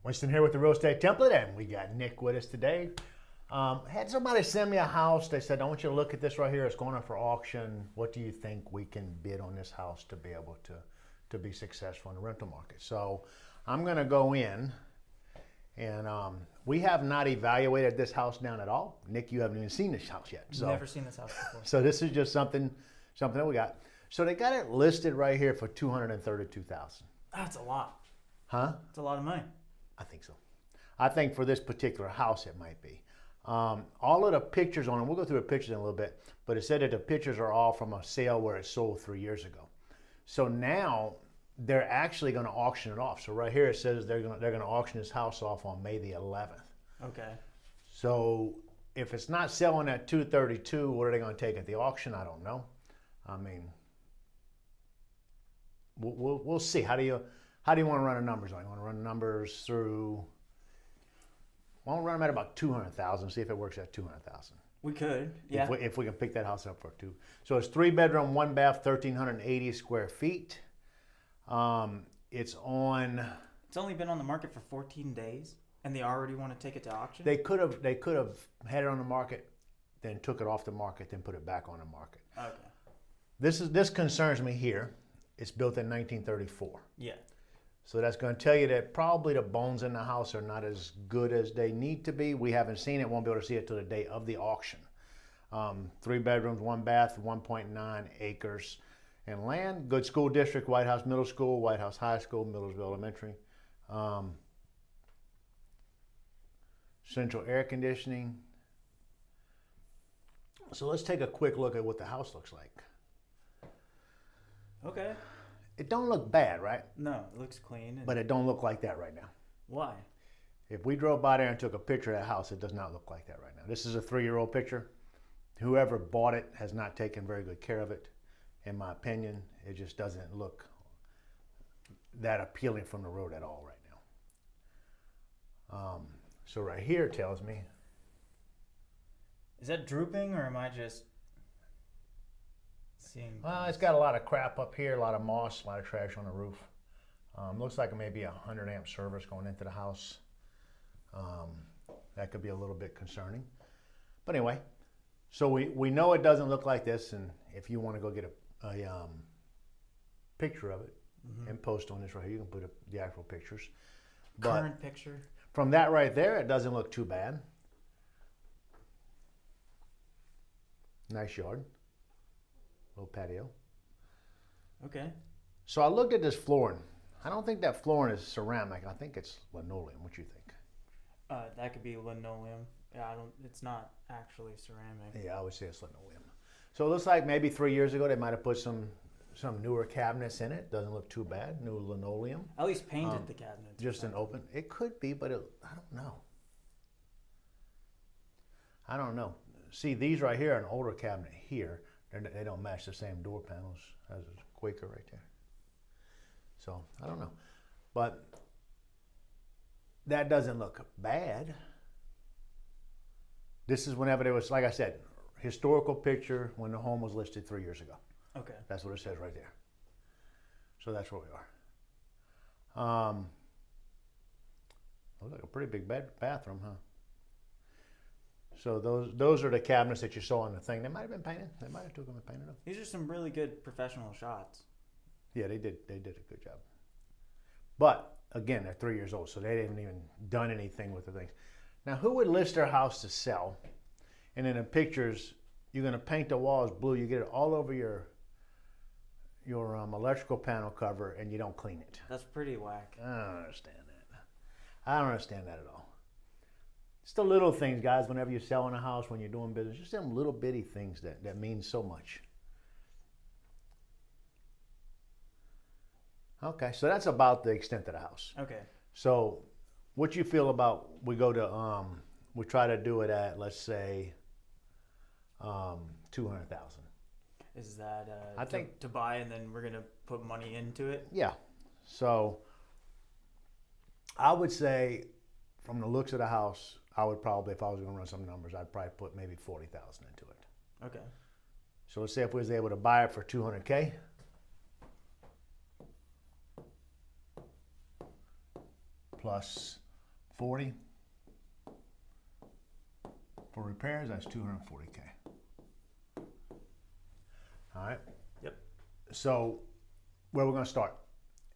Winston here with the Real Estate Template, and we got Nick with us today. Had somebody send me a house. They said, I want you to look at this right here. It's going up for auction. What do you think we can bid on this house to be able to be successful in the rental market? So I'm going to go in, and we have not evaluated this house down at all. Nick, you haven't even seen this house yet. So, Never seen this house before. So this is just something that we got. So they got it listed right here for $232,000. That's a lot. Huh? It's a lot of money. I think so. I think for this particular house it might be. All of the pictures on it, we'll go through the pictures in a little bit, but it said that the pictures are all from a sale where it sold 3 years ago. So now they're actually going to auction it off. So right here it says they're going to auction this house off on May the 11th. Okay. So if it's not selling at 232, what are they going to take at the auction? I don't know. I mean, we'll see. How do you want to run the numbers on? You want to run the numbers through? Why don't we run them at about 200,000? See if it works at 200,000. We could, yeah. If we can pick that house up for two. So it's 3-bedroom, 1-bath, 1,380 square feet. It's on. It's only been on the market for 14 days, and they already want to take it to auction. They could have had it on the market, then took it off the market, then put it back on the market. Okay. This concerns me here. It's built in 1934. Yeah. So that's going to tell you that probably the bones in the house are not as good as they need to be. We haven't seen it. Won't be able to see it till the day of the auction. 3 bedrooms, 1 bath, 1.9 acres and land. Good school district, White House Middle School, White House High School, Millersville Elementary. Central air conditioning. So let's take a quick look at what the house looks like. Okay. It don't look bad, right? No, it looks clean. But it don't look like that right now. Why? If we drove by there and took a picture of that house, it does not look like that right now. This is a 3-year-old picture. Whoever bought it has not taken very good care of it. In my opinion, it just doesn't look that appealing from the road at all right now. So right here tells me. Is that drooping, or am I just seeing? Well, it's got a lot of crap up here, a lot of moss, a lot of trash on the roof. Looks like maybe a 100-amp service going into the house. That could be a little bit concerning. But anyway, so we know it doesn't look like this, and if you want to go get a picture of it and post on this right here, you can put the actual pictures. Current picture. From that right there, it doesn't look too bad. Nice yard. Little patio. Okay. So I looked at this flooring. I don't think that flooring is ceramic. I think it's linoleum. What do you think? That could be linoleum. Yeah, it's not actually ceramic. Yeah, I would say it's linoleum. So it looks like maybe 3 years ago they might have put some newer cabinets in it. Doesn't look too bad. New linoleum. At least painted the cabinets. Just an open. It could be, but I don't know. I don't know. See, these right here are an older cabinet here. They don't match the same door panels as a Quaker right there. So I don't know, but that doesn't look bad. This is whenever there was, like I said, historical picture when the home was listed 3 years ago. Okay. That's what it says right there. So that's where we are. Looks like a pretty big bathroom, huh? So those are the cabinets that you saw on the thing. They might have been painted. They might have took them and painted them. These are some really good professional shots. Yeah, they did a good job. But again, they're 3 years old, so they haven't even done anything with the things. Now, who would list their house to sell, and in the pictures you're going to paint the walls blue, you get it all over your electrical panel cover, and you don't clean it? That's pretty whack. I don't understand that. I don't understand that at all. It's the little things, guys, whenever you're selling a house, when you're doing business, just them little bitty things that mean so much. Okay, so that's about the extent of the house. Okay. So what you feel about, we try to do it at, let's say, 200,000. Is that I think to buy, and then we're gonna put money into it? Yeah. So I would say, from the looks of the house, I would probably, if I was going to run some numbers, I'd probably put maybe 40,000 into it. Okay. So let's say if we was able to buy it for 200K, plus 40. For repairs, that's 240K. All right. Yep. So where we're going to start?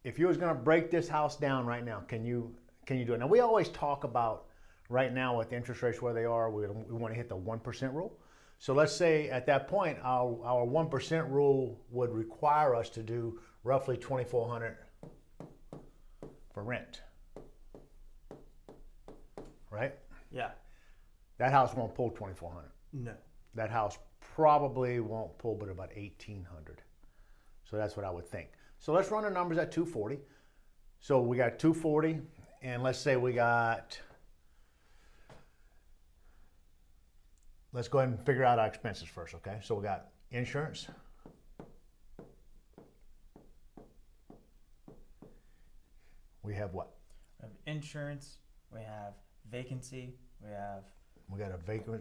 If you was going to break this house down right now, can you do it? Now we always talk about right now with interest rates where they are, we want to hit the 1% rule. So let's say at that point, our 1% rule would require us to do roughly $2,400 for rent, right? Yeah. That house won't pull 2,400. No. That house probably won't pull but about 1,800. So that's what I would think. So let's run the numbers at 240. So we got 240, and let's say we got, let's go ahead and figure out our expenses first, okay? So we got insurance. We have what? We have insurance. We have vacancy. We got a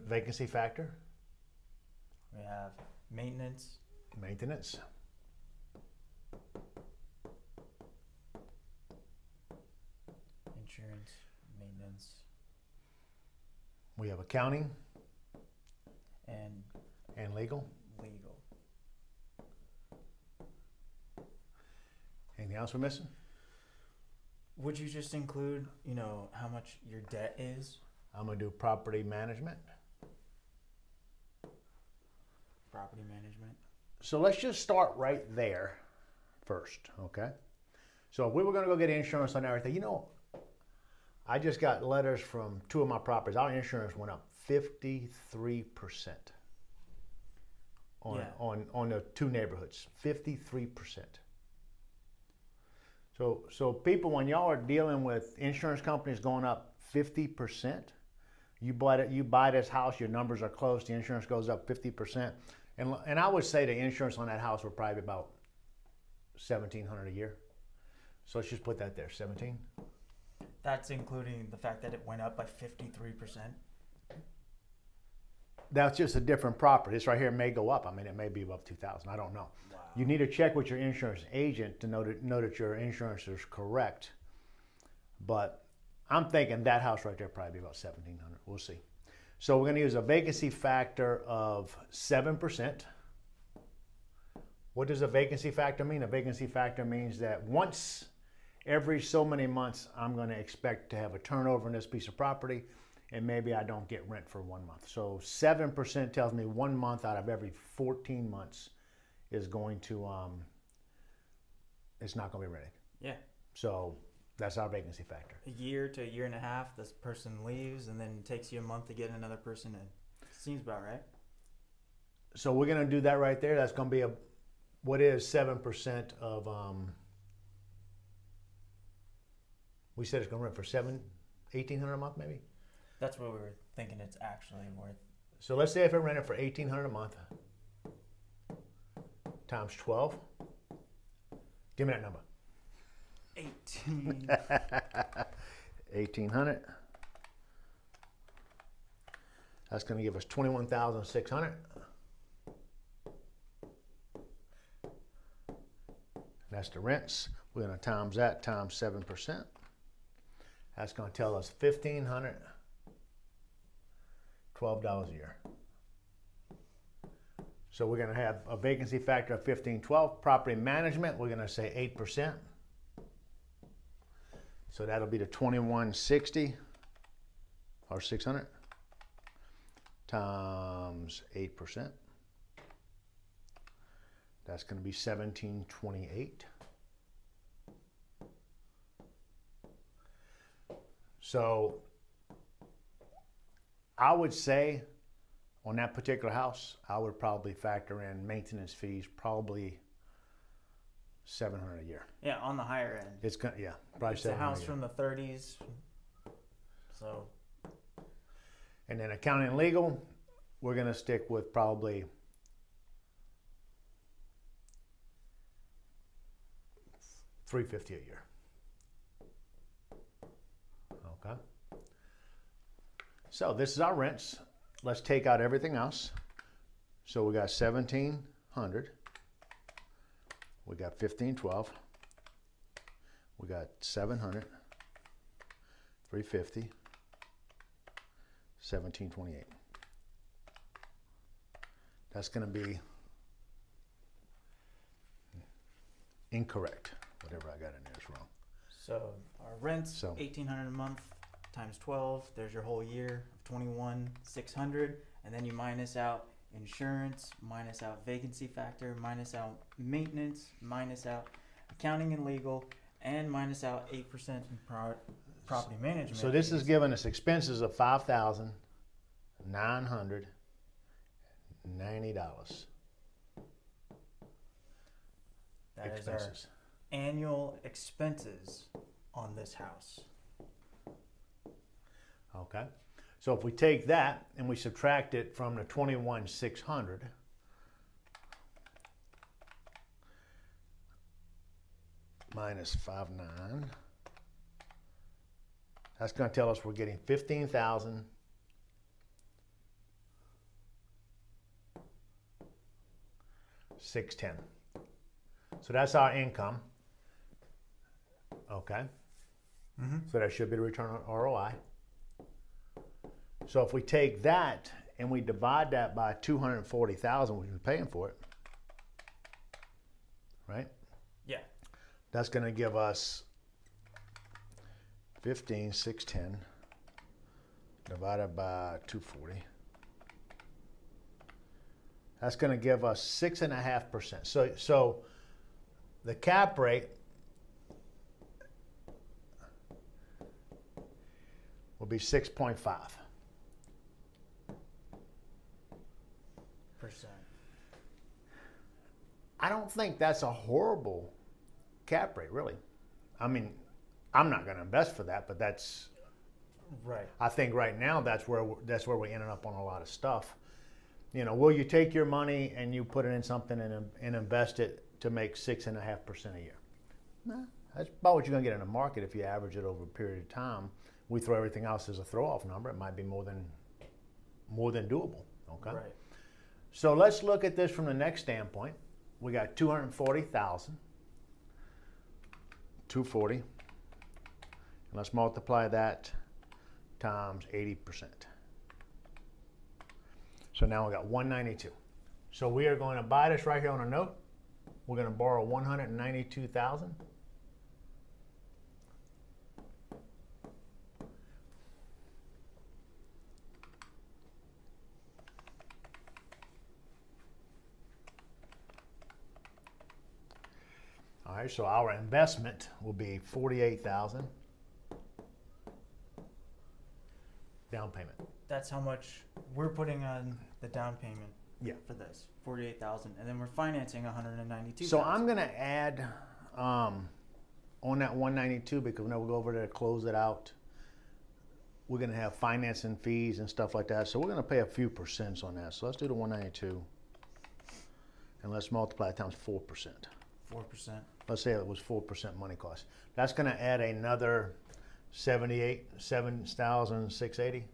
vacancy factor, We have maintenance. maintenance. Insurance, maintenance, We have accounting and legal. legal. Anything else we're missing? Would you just include, how much your debt is? I'm gonna do property management. Property management. So let's just start right there first, okay? So if we were gonna go get insurance on everything, I just got letters from two of my properties. Our insurance went up 53% on the two neighborhoods. 53%. So people, when y'all are dealing with insurance companies going up 50%, you buy this house, your numbers are close, the insurance goes up 50%, and I would say the insurance on that house would probably be about $1,700 a year. So let's just put that there, 17. That's including the fact that it went up by 53%. That's just a different property. This right here may go up. I mean, it may be above 2,000. I don't know. Wow. You need to check with your insurance agent to know that your insurance is correct. But I'm thinking that house right there probably be about 1,700. We'll see. So we're going to use a vacancy factor of 7%. What does a vacancy factor mean? A vacancy factor means that once every so many months, I'm going to expect to have a turnover in this piece of property, and maybe I don't get rent for 1 month. So 7% tells me 1 month out of every 14 months is going to, it's not going to be rented. Yeah. So that's our vacancy factor. A year to a year and a half, this person leaves, and then it takes you a month to get another person in. Seems about right. So we're going to do that right there. That's going to be what is 7% of, we said it's going to rent for $1,800 a month maybe? That's what we were thinking it's actually worth. So let's say if it rented for $1,800 a month times 12. Give me that number. 18. 1,800. That's going to give us 21,600. That's the rents. We're going to times that times 7%. That's going to tell us $1,512 a year. So we're going to have a vacancy factor of 1512. Property management, we're going to say 8%. So that'll be the 2160 or 600 times 8%. That's going to be 1728. So I would say on that particular house, I would probably factor in maintenance fees, probably $700 a year. Yeah, on the higher end. It's gonna, yeah, probably It's a $700 house a year. from the 30s. So And then accounting and legal, we're gonna stick with probably $350 a year. Okay. So this is our rents. Let's take out everything else. So we got 1,700. We got 1512. We got 700 350, 1728. That's going to be incorrect. Whatever I got in there is wrong. So our rent's So- $1,800 a month times 12. There's your whole year of 21,600, and then you minus out insurance, minus out vacancy factor, minus out maintenance, minus out accounting and legal, and minus out 8% in property management. So this is fees. giving us expenses of $5,990. That is our Expenses. annual expenses on this house. Okay. So if we take that and we subtract it from the 21,600, minus 5,900, that's going to tell us we're getting 15,610. So that's our income. Okay. Mm-hmm. So that should be the return on ROI. So if we take that and we divide that by 240,000, which we're paying for it, right? Yeah. That's going to give us 15,610 divided by 240. That's going to give us 6.5%. So the cap rate will be 6.5%. I don't think that's a horrible cap rate, really. I mean, I'm not going to invest for that, but that's Right. I think right now that's where we're ending up on a lot of stuff. You know, will you take your money and you put it in something and invest it to make 6.5% a year? Nah, that's about what you're going to get in the market if you average it over a period of time. We throw everything else as a throw-off number. It might be more than doable. Okay. Right. So let's look at this from the next standpoint. We got 240,000, 240, and let's multiply that times 80%. So now we got 192. So we are going to buy this right here on a note. We're going to borrow 192,000. All right, so our investment will be 48,000 down payment. That's how much we're putting on the down payment. Yeah. For this, 48,000, and then we're financing 192,000. So I'm going to add on that 192 because when we go over there to close it out, we're going to have financing fees and stuff like that. So we're going to pay a few percents on that. So let's do the 192 and let's multiply it times 4%. 4%. Let's say it was 4% money cost. That's going to add another 7,680.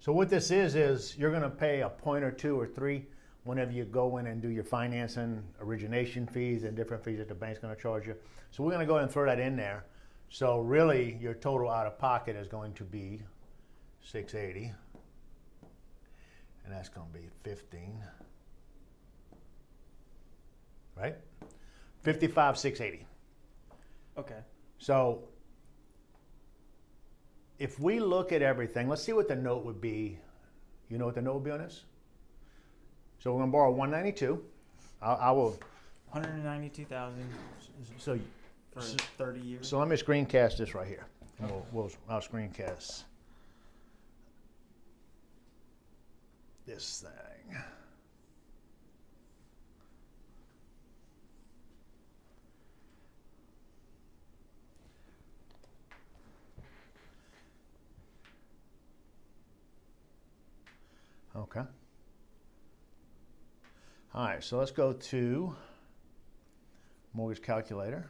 So what this is you're going to pay a point or two or three whenever you go in and do your financing, origination fees, and different fees that the bank's going to charge you. So we're going to go ahead and throw that in there. So really, your total out of pocket is going to be 680, and that's going to be 15, right? 55,680. Okay. So if we look at everything, let's see what the note would be. You know what the note would be on this? So we're going to borrow 192. I will. 192,000 So for 30 years. So let me screencast this right here. I'll screencast this thing. Okay. All right, so let's go to mortgage calculator.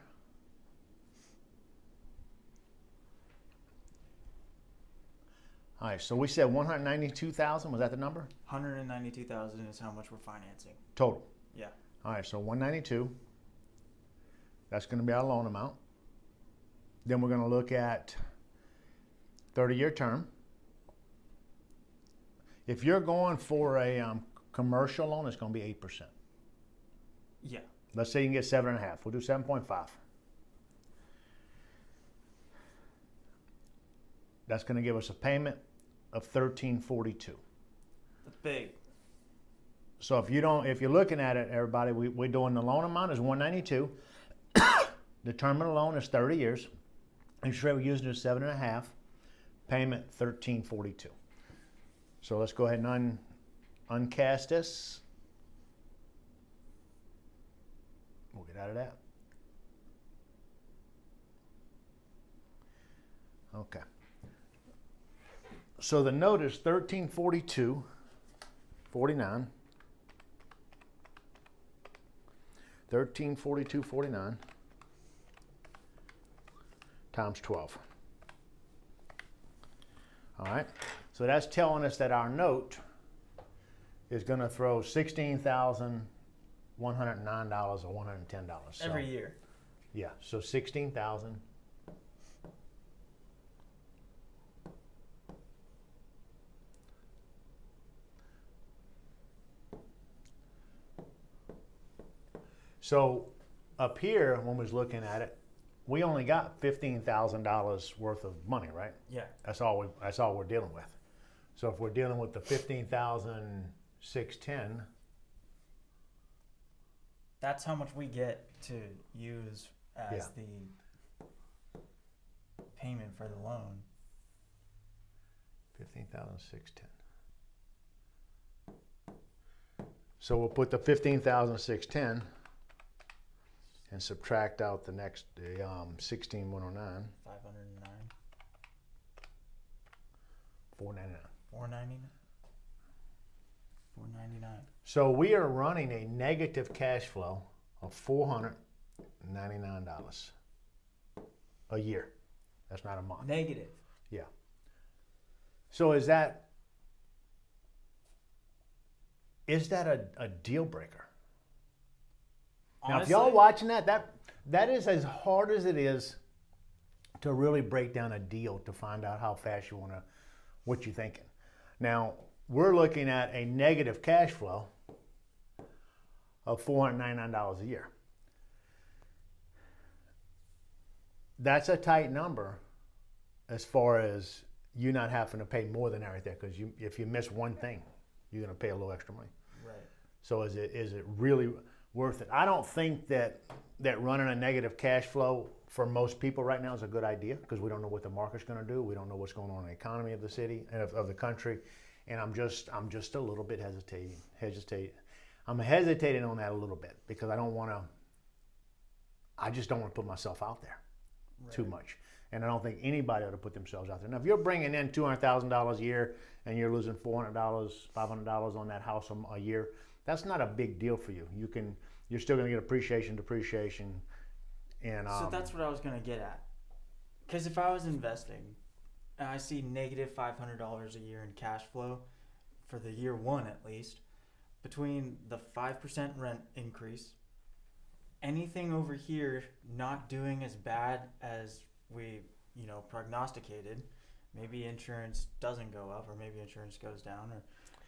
All right, so we said 192,000, was that the number? 192,000 is how much we're financing. Total. Yeah. All right, so 192, that's going to be our loan amount. Then we're going to look at 30-year term. If you're going for a commercial loan, it's going to be 8%. Yeah. Let's say you can get 7.5. We'll do 7.5. That's going to give us a payment of $1,342. That's big. So if you're looking at it, everybody, we're doing the loan amount is $192. The term of the loan is 30 years. Interest rate we're using is 7.5. Payment $1,342. So let's go ahead and uncast this. We'll get out of that. Okay. So the note is $1,342.49. $1,342.49 times 12. All right. So that's telling us that our note is going to throw $16,109 or $110 Every year. Yeah. So 16,000. So up here, when we was looking at it, we only got $15,000 worth of money, right? Yeah. That's all we're dealing with. So if we're dealing with the 15,610, That's how much we get to use as Yeah. the payment for the loan. 15,610. So we'll put the 15,610 and subtract out the next 16,109, 509. 499. 499. 499. So we are running a negative cash flow of $499 a year. That's not a month. Negative. Yeah. So is that a deal breaker? Now, if y'all watching that is as hard as it is to really break down a deal to find out how fast you want to, what you're thinking. Now, we're looking at a negative cash flow of $499 a year. That's a tight number as far as you not having to pay more than everything, because if you miss one thing, you're going to pay a little extra money. Right. So is it really worth it? I don't think that running a negative cash flow for most people right now is a good idea, because we don't know what the market's going to do. We don't know what's going on in the economy of the city, of the country, and I'm just a little bit hesitating. I'm hesitating on that a little bit, because I just don't want to put myself out there too much. And I don't think anybody ought to put themselves out there. Now, if you're bringing in $200,000 a year and you're losing $400, $500 on that house a year, that's not a big deal for you. You're still going to get appreciation, depreciation, and So that's what I was gonna get at. Because if I was investing, and I see negative $500 a year in cash flow for the year one at least, between the 5% rent increase, anything over here not doing as bad as we, prognosticated, maybe insurance doesn't go up, or maybe insurance goes down, or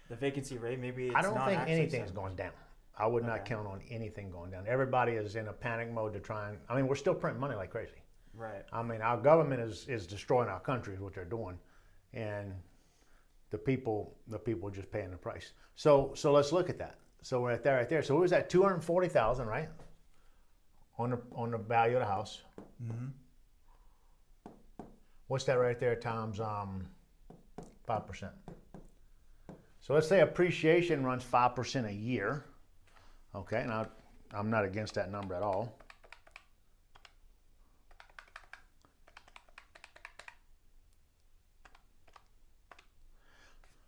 the vacancy rate, maybe it's I don't not think actually anything's so going much. down. I would not Okay. count on anything going down. Everybody is in a panic mode to try and, we're still printing money like crazy. Right. Our government is destroying our country, is what they're doing. And the people are just paying the price. So let's look at that. So we're at that right there. So it was at $240,000, right? On the value of the house. Mm-hmm. What's that right there times 5%? So let's say appreciation runs 5% a year. Okay, now I'm not against that number at all.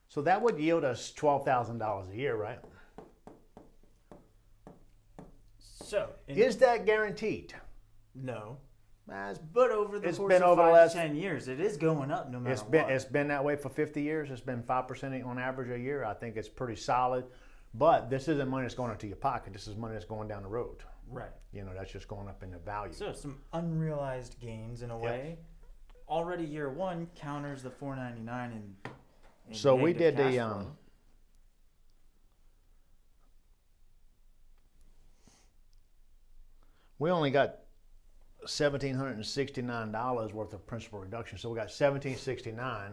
So that would yield us $12,000 a year, right? So, Is that guaranteed? no. Nah, But over the It's course been of over the 5 last- to 10 years, it is going up no matter what. It's been that way for 50 years. It's been 5% on average a year. I think it's pretty solid. But this isn't money that's going into your pocket. This is money that's going down the road. Right. That's just going up in the value. So some unrealized gains in a way already year one counters the 499 in So we negative did cash the flow. we only got $1,769 worth of principal reduction. So we got $1,769.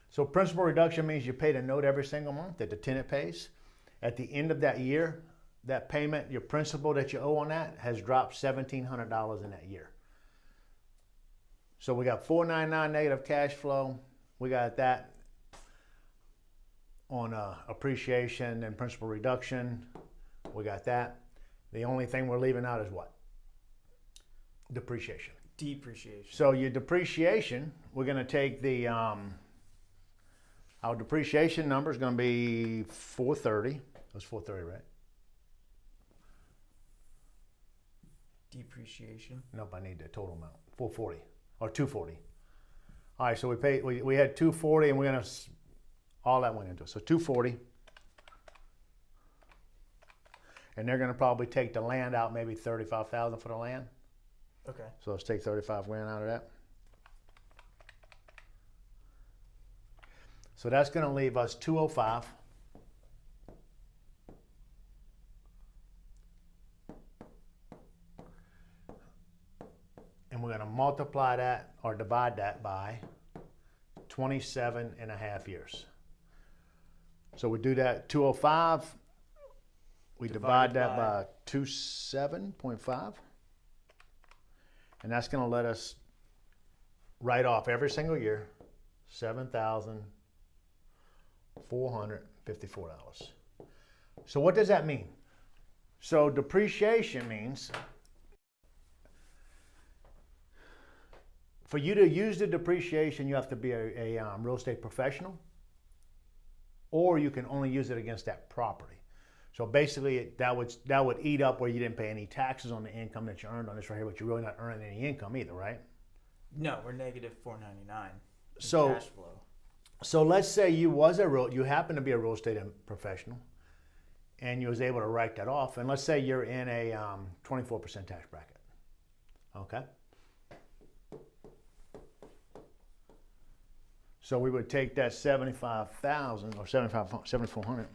So principal reduction means you pay the note every single month that the tenant pays. At the end of that year, that payment, your principal that you owe on that, has dropped $1,700 in that year. So we got 499 negative cash flow. We got that on appreciation and principal reduction. We got that. The only thing we're leaving out is what? Depreciation. Depreciation. So your depreciation, we're going to take the our depreciation number is going to be 430. It was 430, right? Depreciation. Nope, I need the total amount. 440 or 240. All right, so we had 240, and we're going to all that went into it. So 240. And they're going to probably take the land out, maybe 35,000 for the land. Okay. So let's take 35 grand out of that. So that's going to leave us 205. And we're going to multiply that or divide that by 27 and a half years. So we do that 205. We divide that by 27.5. And that's going to let us write off every single year $7,454. So what does that mean? So depreciation means for you to use the depreciation, you have to be a real estate professional, or you can only use it against that property. So basically, that would eat up where you didn't pay any taxes on the income that you earned on this right here, but you're really not earning any income either, right? No, we're negative 499. So Cash flow. So let's say you happen to be a real estate professional, and you was able to write that off. And let's say you're in a 24% tax bracket. Okay. So we would take that 75,000 or 7,400,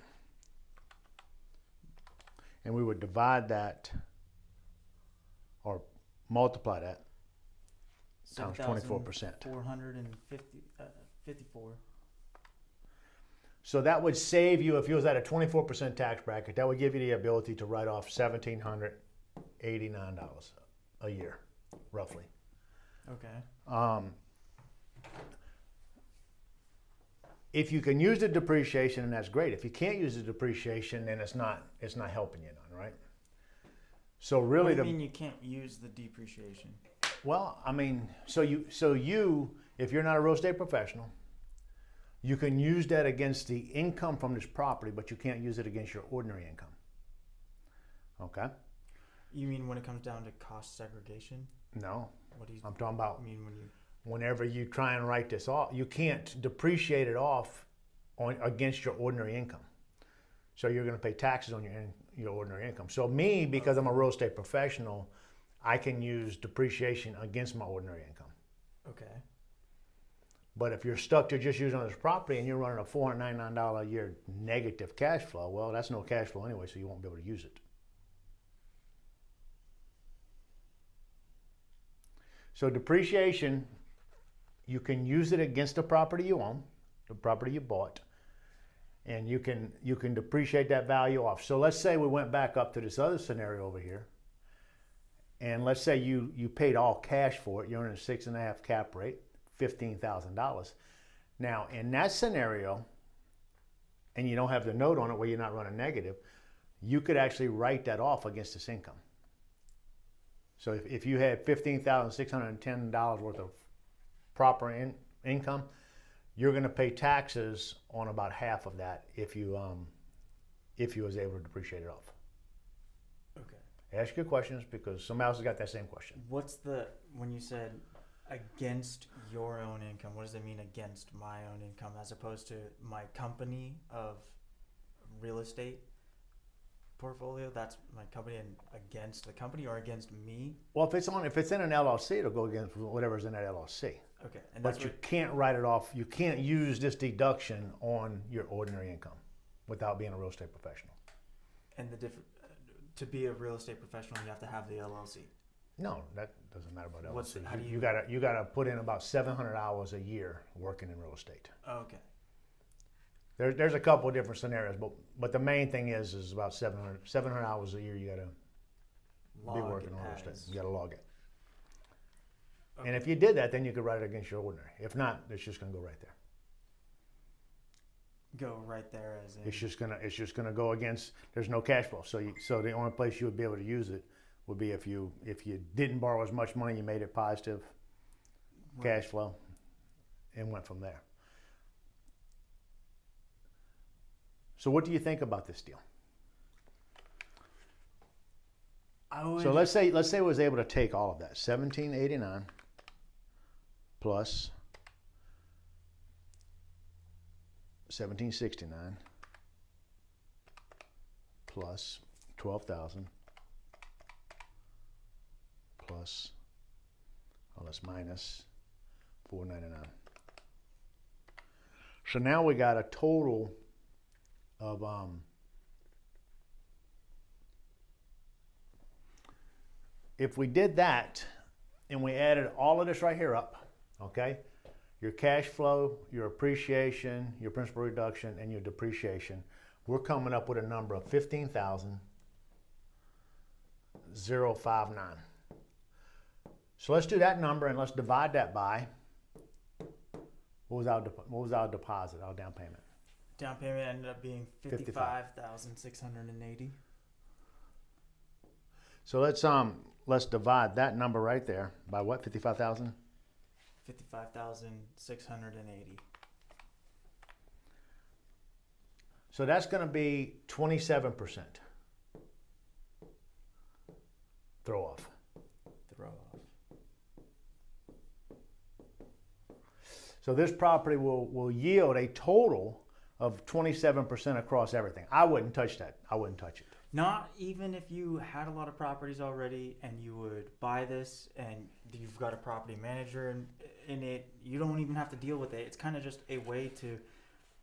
and we would divide that or multiply that times 24%. 54. So that would save you, if you was at a 24% tax bracket, that would give you the ability to write off $1,789 a year, roughly. Okay. If you can use the depreciation, and that's great. If you can't use the depreciation, then it's not helping you none, right? So really, what do you mean you can't use the depreciation? Well, I mean, so you, if you're not a real estate professional, you can use that against the income from this property, but you can't use it against your ordinary income. Okay? You mean when it comes down to cost segregation? No. What do you I'm talking about mean when you? Whenever you try and write this off, you can't depreciate it off against your ordinary income. So you're going to pay taxes on your ordinary income. So me, because I'm a real estate professional, I can use depreciation against my ordinary income. Okay. But if you're stuck to just using this property and you're running a $499 a year negative cash flow, well, that's no cash flow anyway, so you won't be able to use it. So depreciation, you can use it against the property you own, the property you bought, and you can depreciate that value off. So let's say we went back up to this other scenario over here, and let's say you paid all cash for it. You're in a 6.5 cap rate, $15,000. Now in that scenario, and you don't have the note on it where you're not running negative, you could actually write that off against this income. So if you had $15,610 worth of proper income, you're going to pay taxes on about half of that if you was able to depreciate it off. Okay. Ask your questions because somebody else has got that same question. When you said against your own income, what does it mean against my own income as opposed to my company of real estate portfolio, that's my company, and against the company or against me. Well, if it's in an LLC, it'll go against whatever's in that LLC. Okay, and that's But you what, can't write it off. You can't use this deduction on your ordinary income without being a real estate professional. and the different to be a real estate professional, you have to have the LLC. No, that doesn't matter about What's- LLC. how do You gotta put in about 700 hours a year working in real estate. Okay. There's a couple of different scenarios, but the main thing is about 700 hours a year you gotta be Log working on real estate. as- You gotta log it. Okay. And if you did that, then you could write it against your ordinary. If not, it's just gonna go right there. Go right there as in. It's just gonna go against. There's no cash flow, so the only place you would be able to use it would be if you didn't borrow as much money, you made it positive cash flow, and went from there. So what do you think about this deal? I would. So let's say it was able to take all of that 1789 plus 1769 plus 12,000 plus, well, let's minus 499. So now we got a total of if we did that and we added all of this right here up, okay, your cash flow, your appreciation, your principal reduction, and your depreciation, we're coming up with a number of 15,059. So let's do that number and let's divide that by, what was our deposit, our down payment? Down payment ended up being 55,680. So let's divide that number right there by what? 55,000? 55,680. So that's going to be 27% throw off. Throw off. So this property will yield a total of 27% across everything. I wouldn't touch that. I wouldn't touch it. Not even if you had a lot of properties already and you would buy this and you've got a property manager in it, you don't even have to deal with it. It's kind of just a way to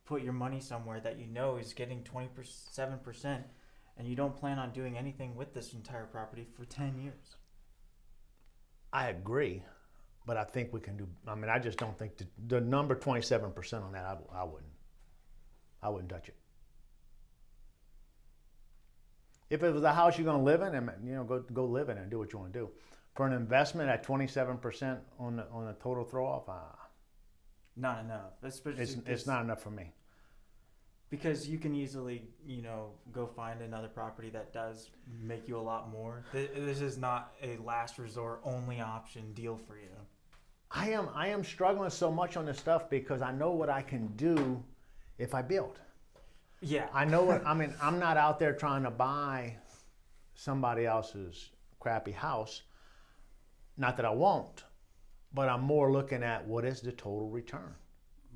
put your money somewhere that you know is getting 27%, and you don't plan on doing anything with this entire property for 10 years. I agree, but I think we can do, I just don't think the number 27% on that, I wouldn't touch it. If it was a house you're going to live in, and go live in it and do what you want to do. For an investment at 27% on the total throw off, Not enough. it's not enough for me. Because you can easily, go find another property that does make you a lot more. This is not a last resort only option deal for you. I am struggling so much on this stuff because I know what I can do if I build. Yeah. I know what, I'm not out there trying to buy somebody else's crappy house. Not that I won't, but I'm more looking at what is the total return.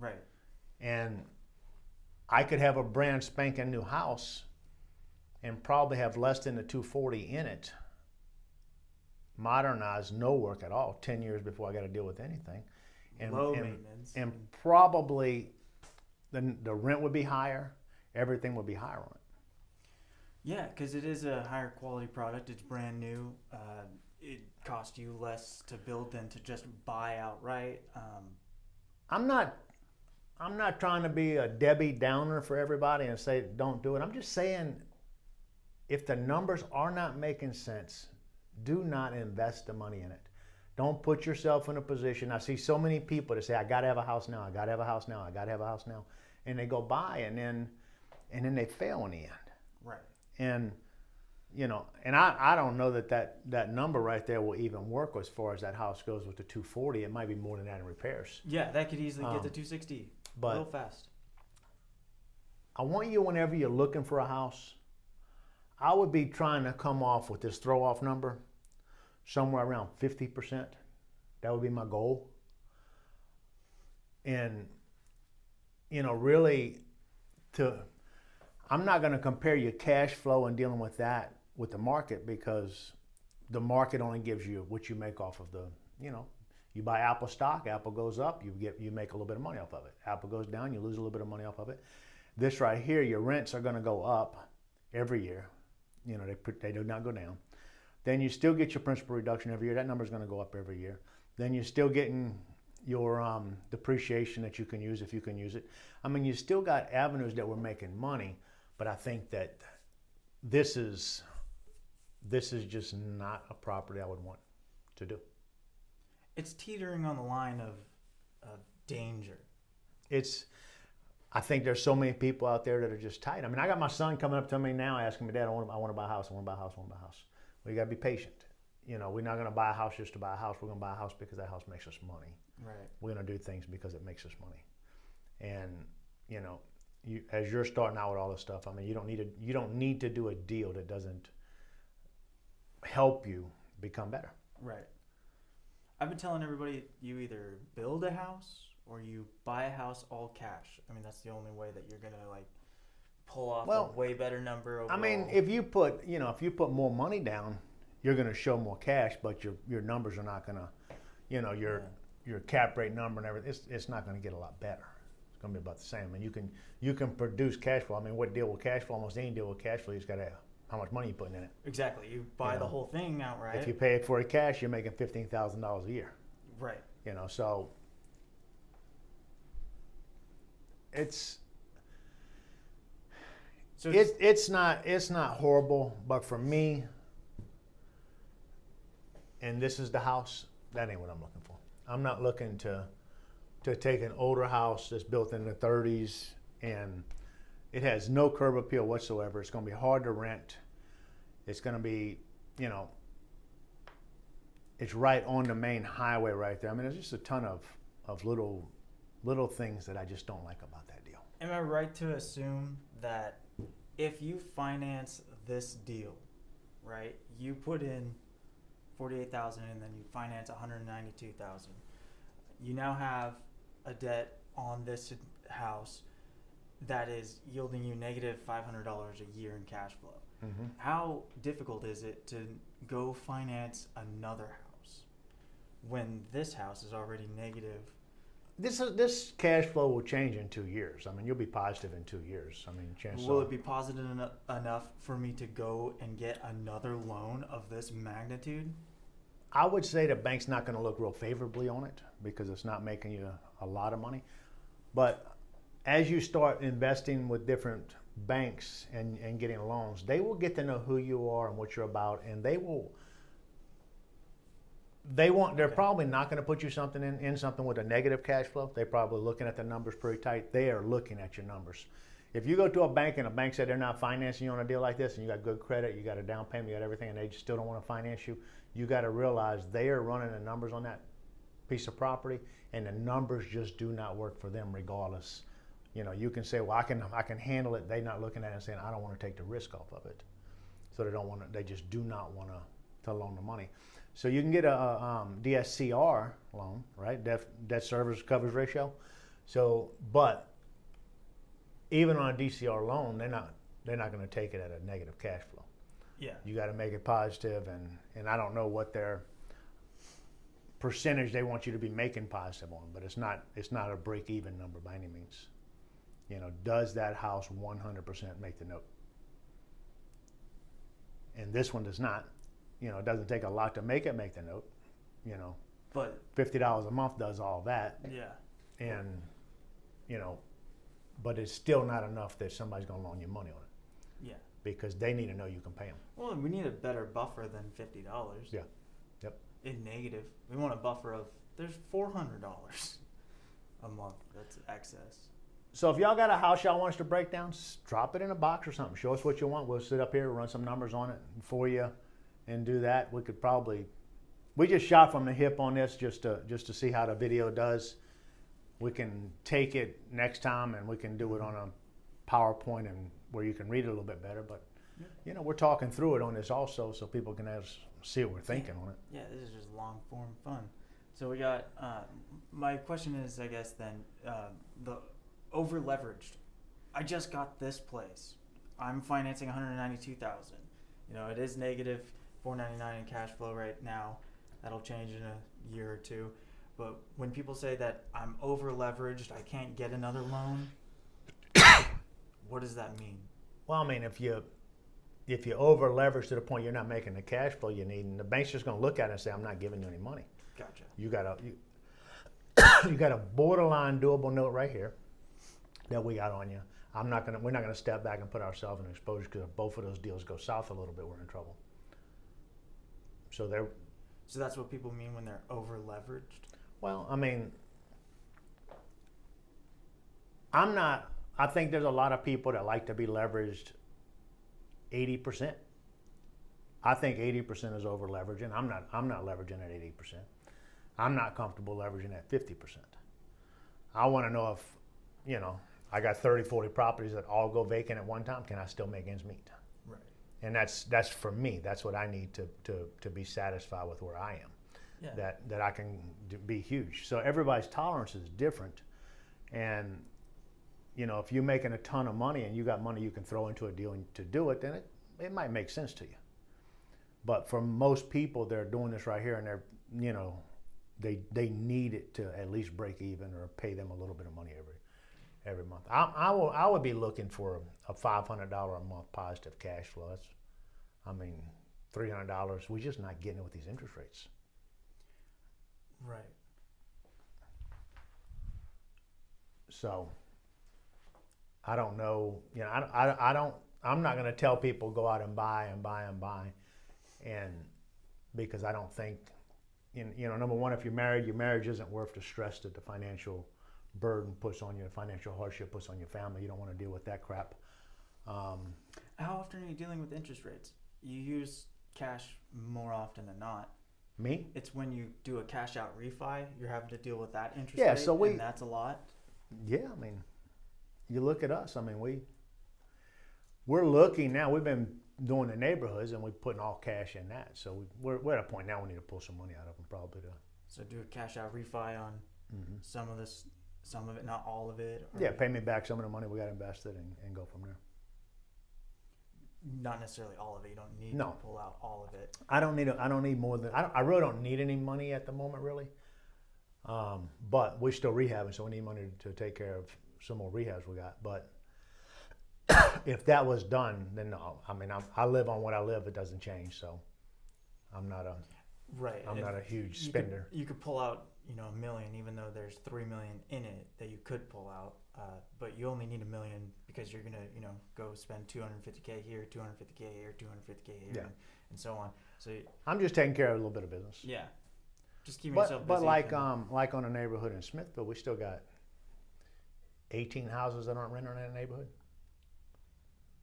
Right. And I could have a brand spanking new house and probably have less than the 240 in it, modernized, no work at all, 10 years before I got to deal with anything. Low maintenance. And probably the rent would be higher, everything would be higher on it. Yeah, because it is a higher quality product. It's brand new. It costs you less to build than to just buy outright. I'm not trying to be a Debbie Downer for everybody and say don't do it. I'm just saying if the numbers are not making sense, do not invest the money in it. Don't put yourself in a position. I see so many people that say, I got to have a house now, I got to have a house now, I got to have a house now. And they go buy and then they fail in the end. Right. And, and I don't know that number right there will even work as far as that house goes with the 240. It might be more than that in repairs. Yeah, that could easily get to 260 but real fast. I want you, whenever you're looking for a house, I would be trying to come off with this throw off number somewhere around 50%. That would be my goal. And, really I'm not going to compare your cash flow and dealing with that with the market, because the market only gives you what you make off of the, you buy Apple stock, Apple goes up, you make a little bit of money off of it. Apple goes down, you lose a little bit of money off of it. This right here, your rents are going to go up every year. They do not go down. Then you still get your principal reduction every year. That number is going to go up every year. Then you're still getting your depreciation that you can use if you can use it. I mean, you still got avenues that we're making money, but I think that this is just not a property I would want to do. It's teetering on the line of danger. I think there's so many people out there that are just tight. I mean, I got my son coming up to me now asking me, Dad, I want to buy a house, I want to buy a house, I want to buy a house. Well, you got to be patient. We're not going to buy a house just to buy a house. We're going to buy a house because that house makes us money. Right. We're going to do things because it makes us money. And, as you're starting out with all this stuff, I mean, you don't need to do a deal that doesn't help you become better. Right. I've been telling everybody, you either build a house or you buy a house all cash. I mean, that's the only way that you're gonna pull off a way better number overall. I mean, if you put more money down, you're gonna show more cash, but your numbers are not gonna, your cap rate number and everything, it's not gonna get a lot better. It's gonna be about the same. And you can produce cash flow. I mean, what deal with cash flow? Almost any deal with cash flow, you just gotta have how much money you putting in it. Exactly. You buy the whole thing outright. If you pay it for it cash, you're making $15,000 a year. Right. So it's not horrible, but for me, and this is the house, that ain't what I'm looking for. I'm not looking to take an older house that's built in the 30s and it has no curb appeal whatsoever. It's going to be hard to rent. It's going to be, it's right on the main highway right there. I mean, there's just a ton of little things that I just don't like about that deal. Am I right to assume that if you finance this deal, right, you put in $48,000 and then you finance $192,000, you now have a debt on this house that is yielding you negative $500 a year in cash flow? Mm-hmm. How difficult is it to go finance another house when this house is already negative? This cash flow will change in 2 years. I mean, you'll be positive in 2 years. I mean, chances will it be positive enough for me to go and get another loan of this magnitude? I would say the bank's not going to look real favorably on it because it's not making you a lot of money. But as you start investing with different banks and getting loans, they will get to know who you are and what you're about, and they're probably not going to put you something in something with a negative cash flow. They're probably looking at the numbers pretty tight. They are looking at your numbers. If you go to a bank and a bank said they're not financing you on a deal like this, and you got good credit, you got a down payment, you got everything, and they just still don't want to finance you, you got to realize they are running the numbers on that piece of property, and the numbers just do not work for them regardless. You can say, well, I can handle it. They're not looking at it and saying, I don't want to take the risk off of it. So they just do not want to loan the money. So you can get a DSCR loan, right? Debt service coverage ratio. So, but even on a DCR loan, they're not going to take it at a negative cash flow. Yeah. You got to make it positive, and I don't know what their percentage they want you to be making positive on, but it's not a break even number by any means. Does that house 100% make the note? And this one does not. It doesn't take a lot to make the note. But $50 a month does all that. Yeah. And, but it's still not enough that somebody's going to loan you money on it. Yeah. Because they need to know you can pay them. Well, we need a better buffer than $50. Yeah. Yep. In negative, we want a buffer of there's $400 a month. That's excess. So if y'all got a house y'all want us to break down, drop it in a box or something. Show us what you want. We'll sit up here, run some numbers on it for you, and do that. We just shot from the hip on this just to see how the video does. We can take it next time and we can do it on a PowerPoint and where you can read it a little bit better. But we're talking through it on this also, so people can see what we're thinking on it. Yeah, this is just long form fun. So we got my question is, I guess then the over leveraged. I just got this place. I'm financing 192,000. You know, it is negative 499 in cash flow right now. That'll change in a year or two. But when people say that I'm over leveraged, I can't get another loan, what does that mean? Well, I mean, if you over leverage to the point you're not making the cash flow you need, and the bank's just going to look at it and say, "I'm not giving you any money." Gotcha. You got a you got a borderline doable note right here that we got on you. We're not gonna step back and put ourselves in exposure, because if both of those deals go south a little bit, we're in trouble. So that's what people mean when they're over leveraged. well, I mean, I think there's a lot of people that like to be leveraged 80%. I think 80% is over leveraging. I'm not leveraging at 80%. I'm not comfortable leveraging at 50%. I want to know if, I got 30, 40 properties that all go vacant at one time, can I still make ends meet? Right. And that's for me. That's what I need to be satisfied with where I am. Yeah. That I can be huge. So everybody's tolerance is different. And, if you're making a ton of money and you got money you can throw into a deal to do it, then it might make sense to you. But for most people, they're doing this right here, and they need it to at least break even or pay them a little bit of money every month. I would be looking for a $500 a month positive cash flow. $300. We're just not getting it with these interest rates. Right. So I don't know. I'm not going to tell people go out and buy, and because I don't think, number one, if you're married, your marriage isn't worth the stress that the financial burden puts on you, the financial hardship puts on your family. You don't want to deal with that crap. How often are you dealing with interest rates? You use cash more often than not. Me? It's when you do a cash out refi, you're having to deal with that interest Yeah, rate, so and that's a lot. Yeah, you look at us. We're looking now. We've been doing the neighborhoods, and we're putting all cash in that. So we're at a point now we need to pull some money out of them, probably to. So do a cash out refi on some of it, not all of it. Yeah, pay me back some of the money we got invested, and go from there. Not necessarily all of it. You don't need No. to pull out all of it. I don't need more than. I really don't need any money at the moment, really. But we're still rehabbing, so we need money to take care of some more rehabs we got. But if that was done, then no. I live on what I live. It doesn't change. So I'm not a not a huge spender. You could pull out $1 million, even though there's $3 million in it that you could pull out. But you only need $1 million because you're gonna go spend $250K here, $250K here, $250K here, Yeah. and so on. So I'm just taking care of a little bit of business. yeah, just keeping yourself busy. But like on a neighborhood in Smithville, we still got 18 houses that aren't rented in that neighborhood.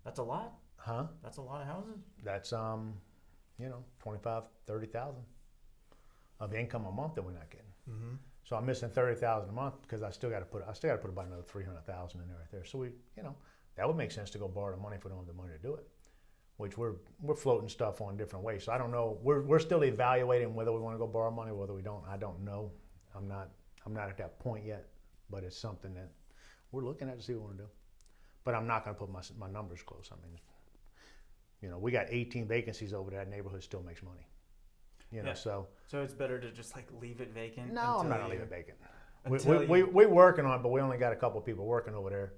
That's a lot. Huh? That's a lot of houses. That's 25, 30,000 of income a month that we're not getting. Mm-hmm. So I'm missing 30,000 a month because I still got to put about another 300,000 in there right there. So that would make sense to go borrow the money if we don't have the money to do it. Which we're floating stuff on different ways. So I don't know. We're still evaluating whether we want to go borrow money, whether we don't. I don't know. I'm not at that point yet. But it's something that we're looking at to see what we want to do. But I'm not going to put my numbers close. We got 18 vacancies over there. That neighborhood still makes money. So it's better to just leave it vacant. No, I'm not gonna leave it vacant. We're working on it, but we only got a couple people working over there.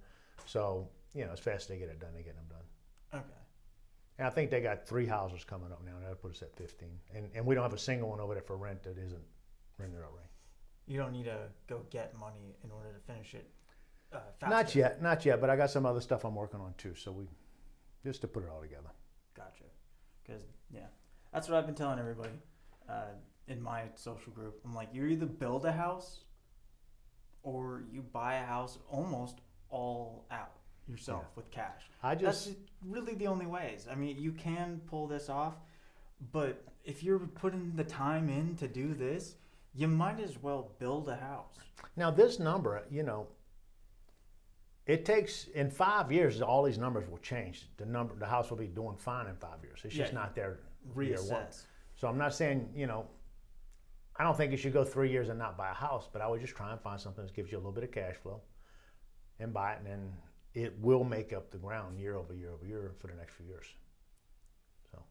So as fast as they get it done, they get them done. Okay. And I think they got 3 houses coming up now. That'll put us at 15. And we don't have a single one over there for rent that isn't rented already. You don't need to go get money in order to finish it faster. Not yet. But I got some other stuff I'm working on too. So just to put it all together. Gotcha. Because that's what I've been telling everybody in my social group. I'm like, you either build a house or you buy a house almost all out yourself with cash. That's really the only ways. You can pull this off, but if you're putting the time in to do this, you might as well build a house. Now this number, it takes in 5 years, all these numbers will change. The house will be doing fine in 5 years. It's just not there. Year one. So I'm not saying, I don't think you should go 3 years and not buy a house, but I would just try and find something that gives you a little bit of cash flow and buy it, and then it will make up the ground year over year over year for the next few years. So,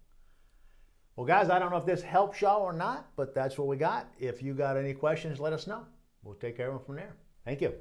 well, guys, I don't know if this helps y'all or not, but that's what we got. If you got any questions, let us know. We'll take care of them from there. Thank you.